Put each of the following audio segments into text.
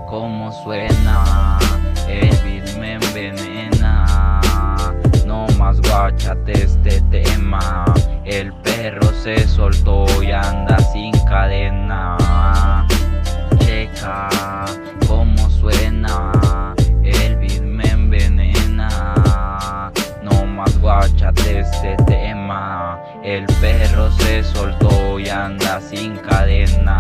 Cómo suena, el beat me envenena. No más guáchate este tema. El perro se soltó y anda sin cadena. Checa cómo suena, el beat me envenena. No más guáchate este tema. El perro se soltó y anda sin cadena.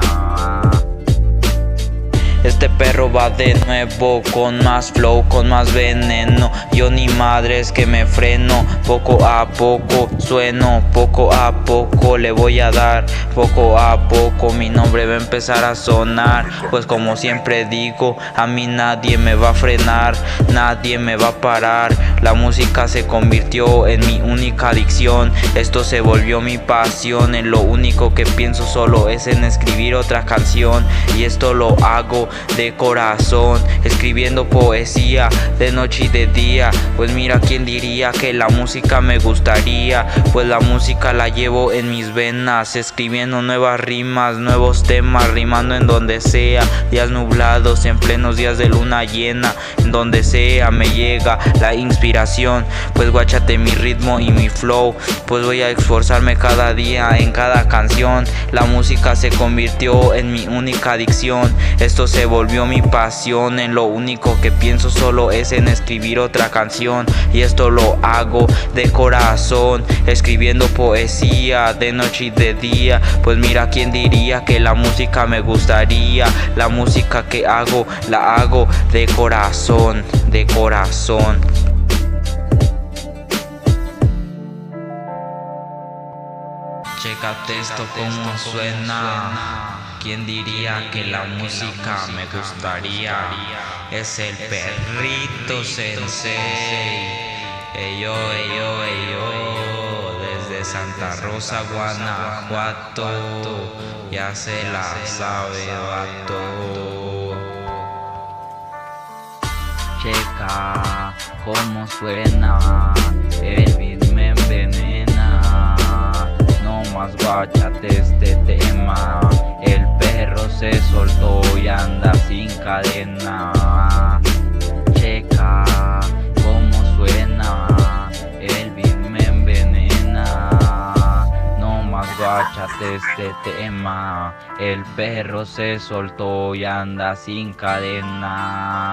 Este perro va de nuevo, con más flow, con más veneno. Yo ni madres que me freno, poco a poco sueno, poco a poco le voy a dar, poco a poco mi nombre va a empezar a sonar. Pues como siempre digo, a mí nadie me va a frenar, nadie me va a parar. La música se convirtió en mi única adicción, esto se volvió mi pasión. En lo único que pienso solo es en escribir otra canción, y esto lo hago de corazón, escribiendo poesía de noche y de día. Pues mira, quién diría que la música me gustaría, pues la música la llevo en mis venas, escribiendo nuevas rimas, nuevos temas, rimando en donde sea, días nublados, en plenos días de luna llena, en donde sea me llega la inspiración. Pues guáchate mi ritmo y mi flow, pues voy a esforzarme cada día en cada canción. La música se convirtió en mi única adicción, esto se volvió mi pasión. En lo único que pienso solo es en escribir otra canción, y esto lo hago de corazón, escribiendo poesía de noche y de día. Pues mira, quién diría que la música me gustaría. La música que hago, la hago de corazón, de corazón. Chécate esto como suena. ¿Quién diría que la música me gustaría? Es el perrito sensei. Eyo, eyo, eyo. Desde Santa Rosa, Guanajuato. Ya se la sabe, vato. Checa cómo suena, el beat me envenena. No más guáchate este tema. El perro se soltó y anda sin cadena. Checa cómo suena, el beat me envenena. No más guáchate este tema. El perro se soltó y anda sin cadena.